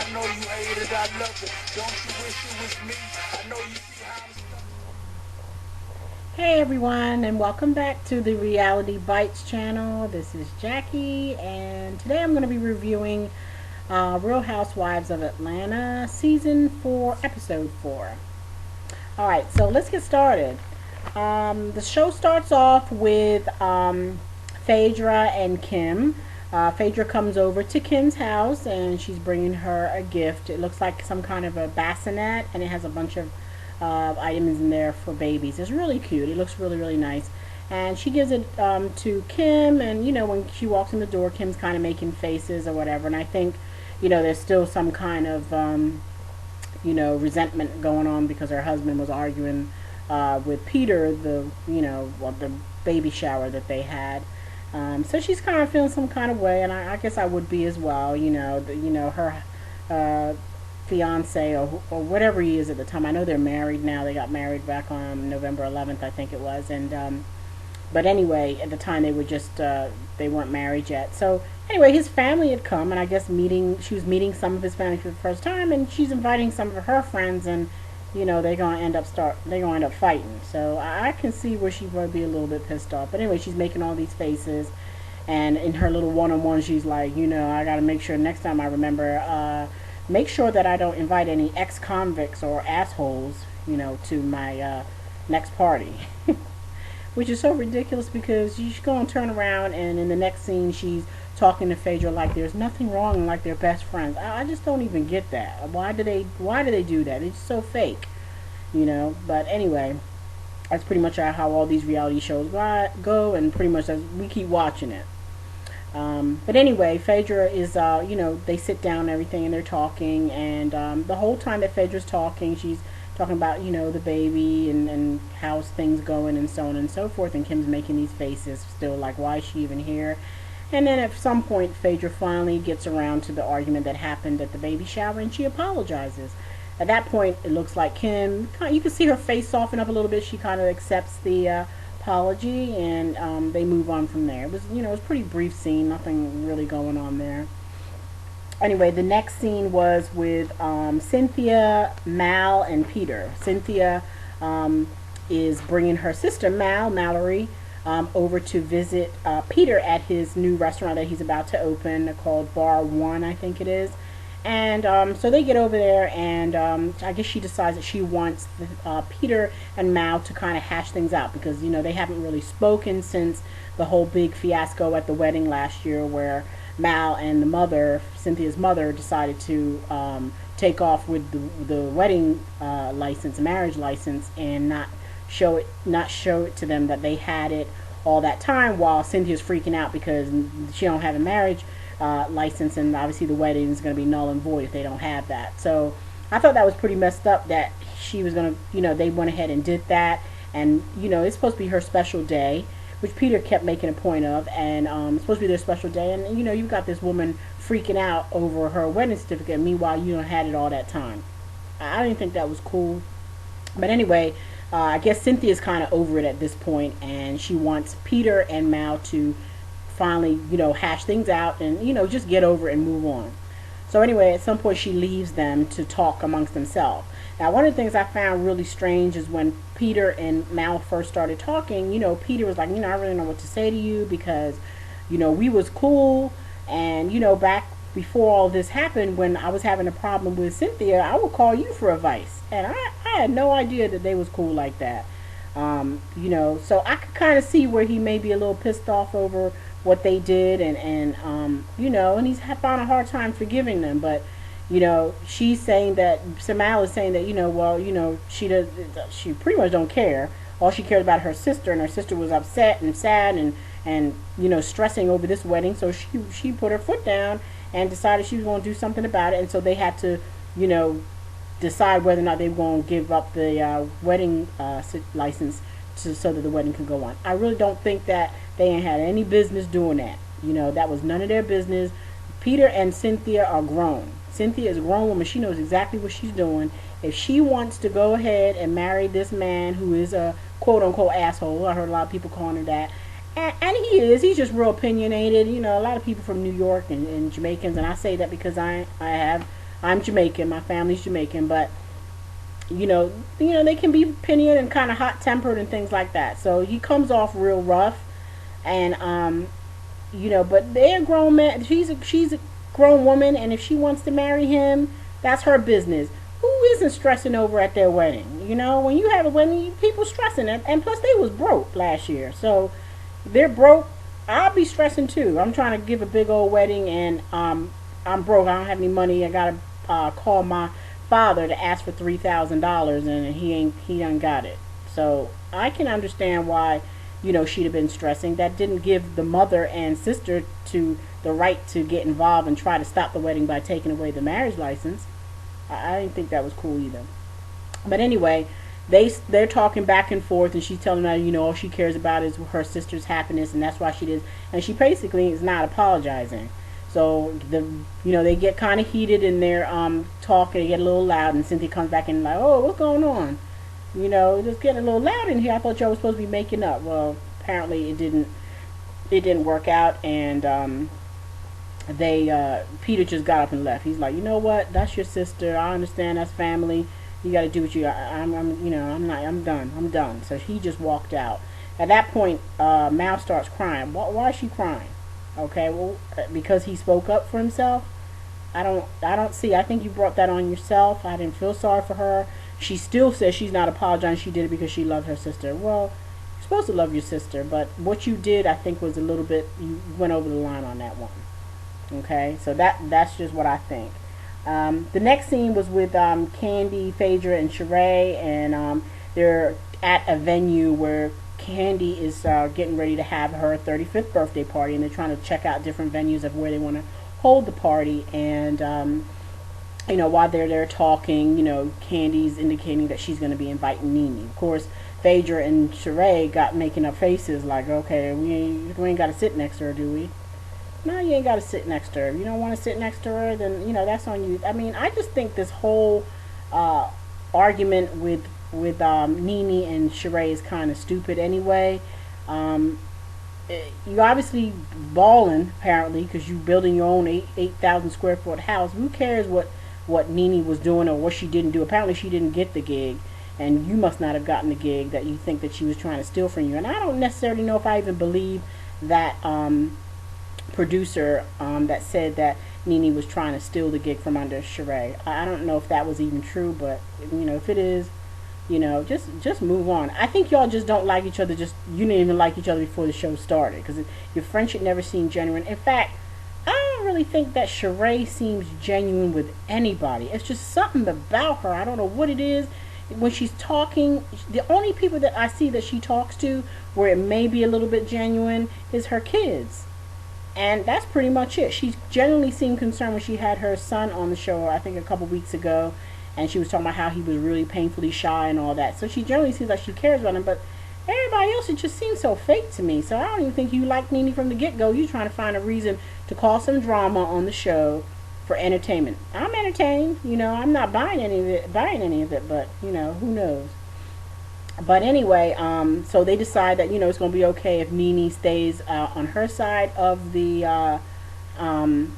I know you hate it, I love it. Don't you wish it was me? I know you see how I'm stuck. Hey everyone, and welcome back to the Reality Bites channel. This is Jackie, and today I'm going to be reviewing Real Housewives of Atlanta, Season 4, Episode 4. Alright, so let's get started. The show starts off with Phaedra and Kim. Phaedra comes over to Kim's house, and she's bringing her a gift. It looks like some kind of a bassinet, and it has a bunch of items in there for babies. It's really cute. It looks really, really nice. And she gives it to Kim, and when she walks in the door, Kim's kind of making faces or whatever. And I think, there's still some kind of, resentment going on because her husband was arguing with Peter, the baby shower that they had. So she's kind of feeling some kind of way, and I guess I would be as well. Her fiance or whatever he is at the time. I know they're married now. They got married back on November 11th, I think it was. And but anyway, at the time they were just they weren't married yet. So anyway, his family had come, and I guess she was meeting some of his family for the first time, and she's inviting some of her friends, and they're gonna end up fighting. So I can see where she would be a little bit pissed off. But anyway, she's making all these faces, and in her little one-on-one, she's like, I gotta make sure next time I remember. Make sure that I don't invite any ex-convicts or assholes, to my next party. Which is so ridiculous because she's going to turn around and in the next scene she's talking to Phaedra like there's nothing wrong and like they're best friends. I just don't even get that. Why do they do that? It's so fake, But anyway, that's pretty much how all these reality shows go, and pretty much we keep watching it. But anyway, Phaedra is, they sit down and everything, and they're talking, and the whole time that Phaedra's talking, she's talking about, the baby and how's things going and so on and so forth, and Kim's making these faces still like, why is she even here? And then at some point, Phaedra finally gets around to the argument that happened at the baby shower, and she apologizes. At that point, it looks like Kim, you can see her face soften up a little bit. She kind of accepts the apology, and they move on from there. It was a pretty brief scene, nothing really going on there. Anyway, the next scene was with Cynthia, Mal, and Peter. Cynthia is bringing her sister Mallory, over to visit Peter at his new restaurant that he's about to open called Bar One, I think it is. And so they get over there, and I guess she decides that she wants Peter and Mal to kind of hash things out because, they haven't really spoken since the whole big fiasco at the wedding last year where Mal and the mother, Cynthia's mother, decided to take off with the wedding license, marriage license, and not show it to them that they had it all that time while Cynthia's freaking out because she don't have a marriage license, and obviously the wedding is going to be null and void if they don't have that. So I thought that was pretty messed up that she was going to, they went ahead and did that, and it's supposed to be her special day, which Peter kept making a point of, and it's supposed to be their special day, and you've got this woman freaking out over her wedding certificate, and meanwhile you don't had it all that time. I didn't think that was cool. But anyway, I guess Cynthia's kind of over it at this point, and she wants Peter and Mal to finally, hash things out and, just get over it and move on. So anyway, at some point she leaves them to talk amongst themselves. Now, one of the things I found really strange is when Peter and Mal first started talking, Peter was like, I really don't know what to say to you because, we was cool, and, back before all this happened, when I was having a problem with Cynthia, I would call you for advice. And I had no idea that they was cool like that. So I could kind of see where he may be a little pissed off over what they did, and and he's found a hard time forgiving them. But she's saying that Samal is saying that she pretty much don't care. All she cared about her sister, and her sister was upset and sad and stressing over this wedding. So she put her foot down and decided she was going to do something about it. And so they had to decide whether or not they were going to give up the wedding license so that the wedding could go on. I really don't think that they ain't had any business doing that. That was none of their business. Peter and Cynthia are grown. Cynthia is a grown woman. She knows exactly what she's doing. If she wants to go ahead and marry this man who is a quote-unquote asshole, I heard a lot of people calling her that, and he is. He's just real opinionated. A lot of people from New York and Jamaicans, and I say that because I have I'm Jamaican, my family's Jamaican, but you know, they can be opinionated and kind of hot tempered and things like that. So he comes off real rough, and but they're grown men. She's a grown woman, and if she wants to marry him, that's her business. Who isn't stressing over at their wedding? When you have a wedding, people stressing, and plus they was broke last year, so they're broke. I'll be stressing too. I'm trying to give a big old wedding, and I'm broke. I don't have any money. I gotta call my father to ask for $3,000, and he done got it. So I can understand why she'd have been stressing. That didn't give the mother and sister to the right to get involved and try to stop the wedding by taking away the marriage license. I didn't think that was cool either. But anyway, they're talking back and forth, and she's telling her, all she cares about is her sister's happiness, and that's why she did. And she basically is not apologizing. So they get kind of heated in their talk, and they get a little loud, and Cynthia comes back and like, oh, what's going on? Just getting a little loud in here. I thought y'all was supposed to be making up. Well, apparently it didn't work out, and Peter just got up and left. He's like, you know what? That's your sister. I understand. That's family. You got to do what you. I'm done. I'm done. So he just walked out. At that point, Mal starts crying. Why is she crying? Okay, well, because he spoke up for himself. I don't see. I think you brought that on yourself. I didn't feel sorry for her. She still says she's not apologizing. She did it because she loved her sister. Well, you're supposed to love your sister, but what you did, I think, was a little bit. You went over the line on that one. Okay, so that's just what I think. The next scene was with Candy, Phaedra, and Sheree, and they're at a venue where Candy is getting ready to have her 35th birthday party, and they're trying to check out different venues of where they want to hold the party. And while they're there talking, Candy's indicating that she's going to be inviting Nene. Of course, Phaedra and Sheree got making up faces like, okay, we ain't got to sit next to her, do we? No, you ain't got to sit next to her. If you don't want to sit next to her, then that's on you. I mean, I just think this whole argument with Nene and Sheree is kind of stupid anyway. You obviously balling apparently because you building your own 8,000 square foot house. Who cares what Nene was doing or what she didn't do? Apparently she didn't get the gig, and you must not have gotten the gig that you think that she was trying to steal from you. And I don't necessarily know if I even believe that producer that said that Nene was trying to steal the gig from under Sheree. I don't know if that was even true, but if it is, just move on. I think y'all just don't like each other. You didn't even like each other before the show started, because your friendship never seemed genuine. In fact, I don't really think that Sheree seems genuine with anybody. It's just something about her. I don't know what it is. When she's talking, the only people that I see that she talks to where it may be a little bit genuine is her kids. And that's pretty much it. She generally seemed concerned when she had her son on the show, I think a couple weeks ago, and she was talking about how he was really painfully shy and all that. So she generally seems like she cares about him, but everybody else, it just seems so fake to me. So I don't even think you like Nene from the get-go. You're trying to find a reason to cause some drama on the show for entertainment. I'm entertained. I'm not buying any of it, but, who knows. But anyway, so they decide that it's going to be okay if Nene stays on her side of the room,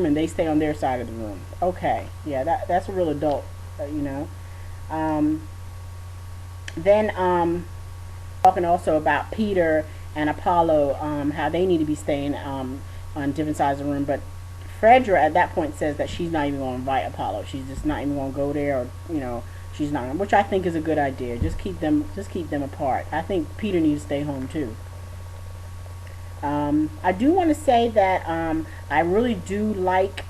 and they stay on their side of the room. Okay, yeah, that's a real adult, Then talking also about Peter and Apollo, how they need to be staying on different sides of the room. But Phaedra at that point says that she's not even going to invite Apollo. She's just not even going to go there, or she's not, which I think is a good idea. Just keep them apart. I think Peter needs to stay home too. I do want to say that I really do like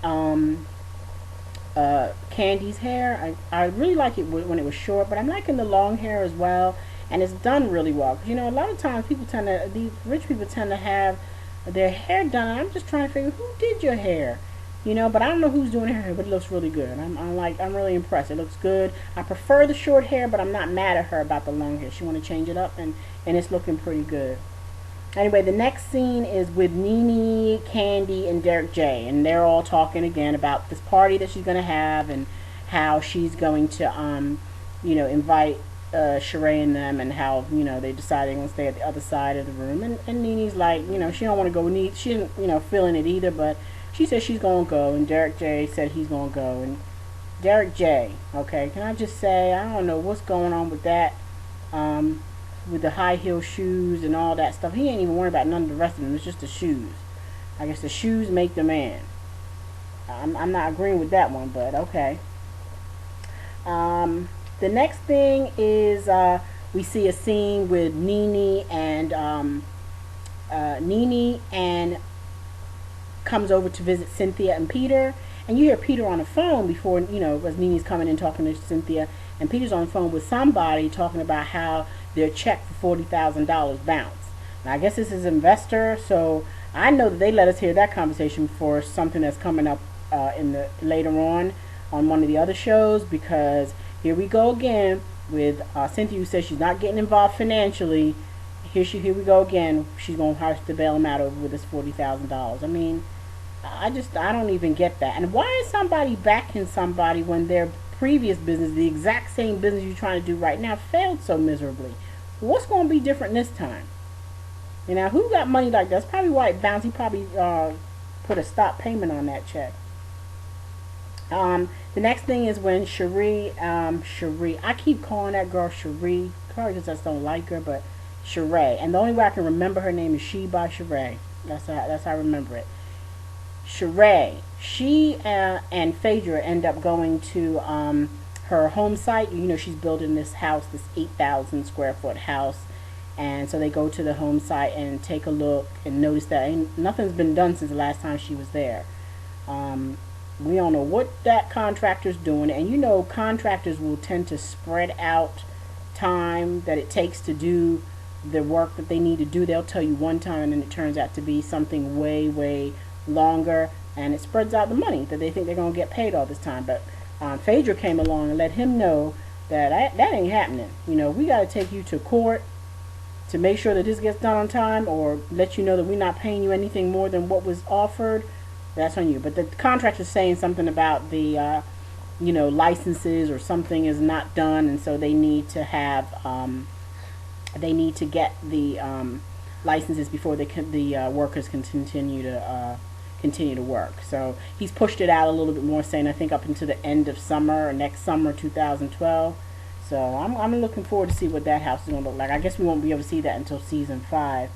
Candy's hair. I really like it when it was short, but I'm liking the long hair as well, and it's done really well. Because a lot of times these rich people tend to have their hair done, and I'm just trying to figure who did your hair. But I don't know who's doing her hair, but it looks really good. I'm really impressed. It looks good. I prefer the short hair, but I'm not mad at her about the long hair. She want to change it up, and it's looking pretty good. Anyway, the next scene is with Nene, Candy, and Derek J, and they're all talking again about this party that she's going to have, and how she's going to invite Sheree and them, and how they decided they're going to stay at the other side of the room. And Nene's like, she don't want to go. She isn't feeling it either, but she said she's gonna go, and Derek J said he's gonna go, and Derek J. Okay, can I just say I don't know what's going on with that, um, with the high heel shoes and all that stuff. He ain't even worried about none of the rest of them. It's just the shoes. I guess the shoes make the man. I'm not agreeing with that one, but okay. The next thing is we see a scene with Nene and comes over to visit Cynthia and Peter, and you hear Peter on the phone before, as Nene's coming in talking to Cynthia, and Peter's on the phone with somebody talking about how their check for $40,000 bounced. Now I guess this is investor, so I know that they let us hear that conversation for something that's coming up in the later on one of the other shows, because here we go again with Cynthia, who says she's not getting involved financially. Here we go again. She's gonna have to bail him out over with this $40,000. I mean, I don't even get that. And why is somebody backing somebody when their previous business, the exact same business you're trying to do right now, failed so miserably? What's going to be different this time? Who got money like that? That's probably why it bounced. He probably put a stop payment on that check. The next thing is when Cherie, I keep calling that girl Cherie, probably because I just don't like her, but Sheree. And the only way I can remember her name is She by Sheree. That's how I remember it. Sheree. She and Phaedra end up going to her home site. She's building this house, this 8,000 square foot house. And so they go to the home site and take a look and notice that nothing's been done since the last time she was there. We don't know what that contractor's doing. And contractors will tend to spread out time that it takes to do the work that they need to do. They'll tell you one time and then it turns out to be something way, way longer, and it spreads out the money that they think they're going to get paid all this time. But Phaedra came along and let him know that that ain't happening. We got to take you to court to make sure that this gets done on time, or let you know that we're not paying you anything more than what was offered. That's on you. But the contractor's saying something about the licenses or something is not done, and so they need to have get the licenses before the workers can continue to work. So he's pushed it out a little bit more, saying I think up into the end of summer or next summer 2012. So I'm looking forward to see what that house is going to look like. I guess we won't be able to see that until season 5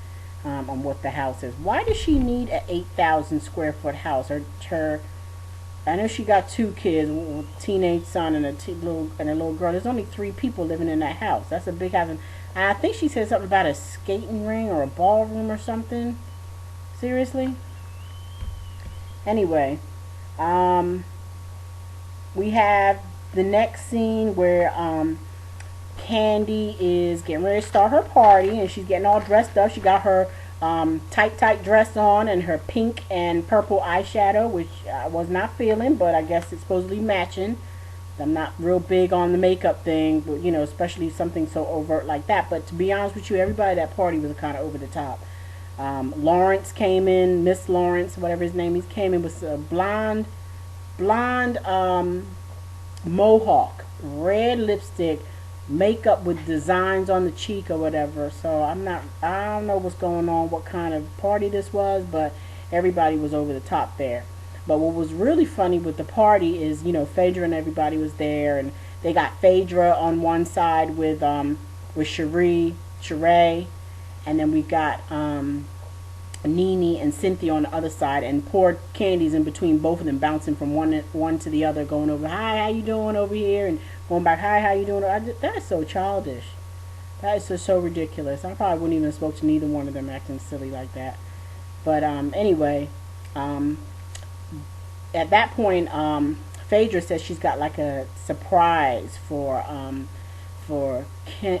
on what the house is. Why does she need an 8,000 square foot house? I know she got 2 kids, a teenage son and a little girl. There's only 3 people living in that house. That's a big house. And I think she said something about a skating ring or a ballroom or something. Seriously? Anyway, we have the next scene where Candy is getting ready to start her party, and she's getting all dressed up. She got her tight dress on and her pink and purple eyeshadow, which I was not feeling, but I guess it's supposedly matching. I'm not real big on the makeup thing, but especially something so overt like that. But to be honest with you, everybody at that party was kind of over the top. Lawrence came in, Miss Lawrence, whatever his name is, came in with a blonde mohawk, red lipstick, makeup with designs on the cheek or whatever. So I don't know what's going on, what kind of party this was, but everybody was over the top there. But what was really funny with the party is, Phaedra and everybody was there, and they got Phaedra on one side with Sheree, and then we got Nene and Cynthia on the other side, and poor Candy's in between both of them, bouncing from one to the other, going over, hi, how you doing over here, and going back, hi, how you doing? That is so childish. That is so ridiculous. I probably wouldn't even have spoke to neither one of them acting silly like that. But anyway, at that point, Phaedra says she's got like a surprise for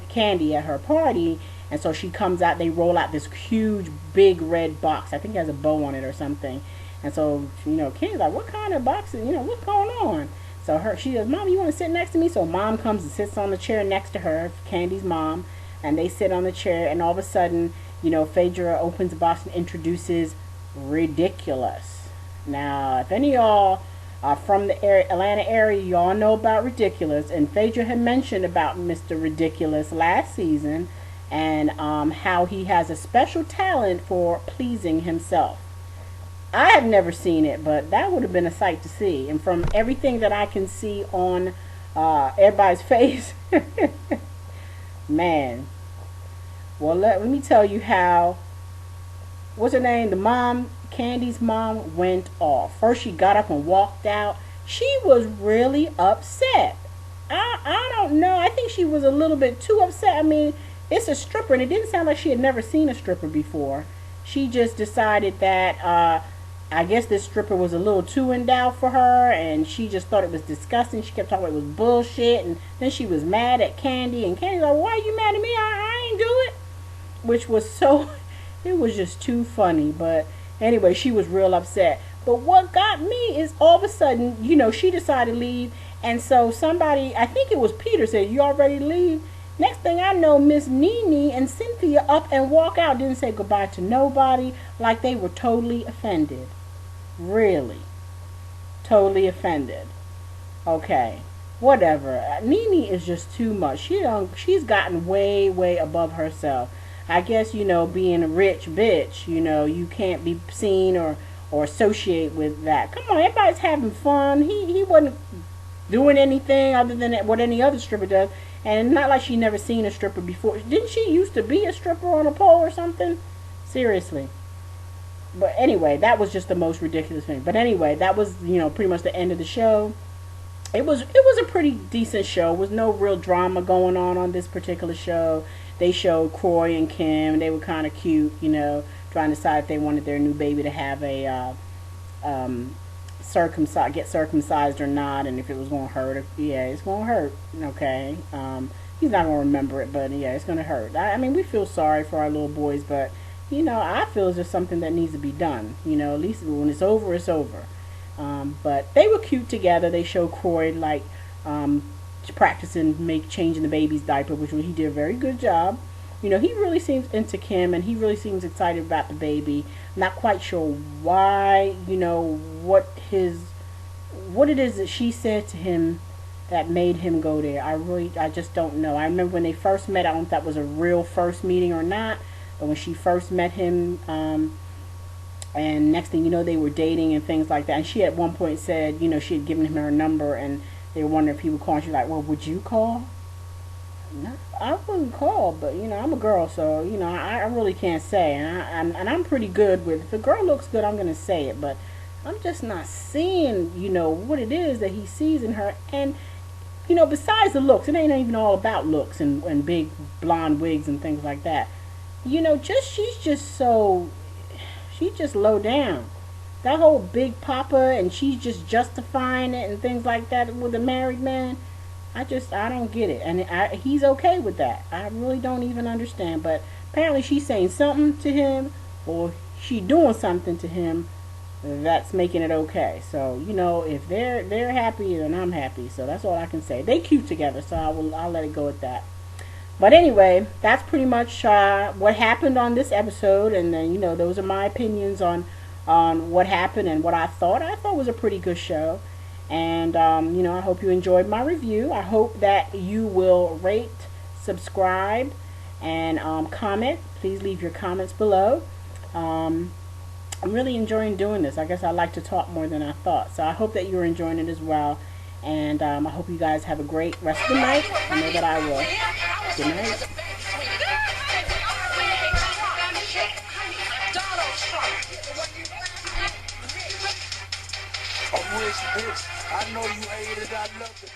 Candy at her party, and so she comes out. They roll out this huge, big red box. I think it has a bow on it or something. And so Candy's like, "What kind of box? What's going on?" So she says, "Mom, you want to sit next to me?" So Mom comes and sits on the chair next to her, Candy's mom, and they sit on the chair. And all of a sudden, Phaedra opens the box and introduces Ridiculous. Now, if any of y'all are from the Atlanta area, y'all know about Ridiculous. And Phaedra had mentioned about Mr. Ridiculous last season, and how he has a special talent for pleasing himself. I have never seen it, but that would have been a sight to see. And from everything that I can see on everybody's face, man. Well, let me tell you how. What's her name? The mom, Candy's mom, went off. First, she got up and walked out. She was really upset. I don't know. I think she was a little bit too upset. I mean, it's a stripper, and it didn't sound like she had never seen a stripper before. She just decided that I guess this stripper was a little too endowed for her, and she just thought it was disgusting. She kept talking about it was bullshit, and then she was mad at Candy, and Candy's like, "Why are you mad at me? I ain't do it," which was so. It was just too funny. But anyway, she was real upset. But what got me is all of a sudden, she decided to leave. And so somebody, I think it was Peter, said, "You all ready to leave?" Next thing I know, Miss Nene and Cynthia up and walk out. Didn't say goodbye to nobody. Like they were totally offended. Really. Totally offended. Okay. Whatever. Nene is just too much. She's gotten way, way above herself. I guess, being a rich bitch, you can't be seen or associate with that. Come on, everybody's having fun. He wasn't doing anything other than what any other stripper does. And it's not like she never seen a stripper before. Didn't she used to be a stripper on a pole or something? Seriously. But anyway, that was just the most ridiculous thing. But anyway, that was, pretty much the end of the show. It was a pretty decent show. There was no real drama going on this particular show. They showed Croy and Kim. They were kind of cute, trying to decide if they wanted their new baby to have a get circumcised or not, and if it was going to hurt. Yeah, it's going to hurt. Okay, he's not going to remember it, but yeah, it's going to hurt. I mean, we feel sorry for our little boys, but I feel it's just something that needs to be done. At least when it's over, it's over. But they were cute together. They showed Croy practicing changing the baby's diaper, which he did a very good job. He really seems into Kim, and he really seems excited about the baby. Not quite sure why, what it is that she said to him that made him go there. I just don't know. I remember when they first met, I don't know if that was a real first meeting or not, but when she first met him, and next thing you know, they were dating and things like that. And she at one point said, she had given him her number, and they were wondering if he would call. And she's like, "Well, would you call?" No, I wouldn't call, but I'm a girl, so I really can't say. And I'm pretty good with, if a girl looks good, I'm gonna say it. But I'm just not seeing, what it is that he sees in her. And besides the looks, it ain't even all about looks and big blonde wigs and things like that. She's just low down. That whole big papa, and she's just justifying it and things like that with a married man. I don't get it. And he's okay with that. I really don't even understand. But apparently she's saying something to him, or she doing something to him that's making it okay. So, if they're happy, then I'm happy. So that's all I can say. They cute together, so I'll let it go at that. But anyway, that's pretty much what happened on this episode. And then, those are my opinions on what happened and what I thought. I thought it was a pretty good show. And, I hope you enjoyed my review. I hope that you will rate, subscribe, and comment. Please leave your comments below. I'm really enjoying doing this. I guess I like to talk more than I thought. So I hope that you're enjoying it as well. And I hope you guys have a great rest of the night. I know that I will. Good night. I'm rich, bitch. I know you hate it. I love it.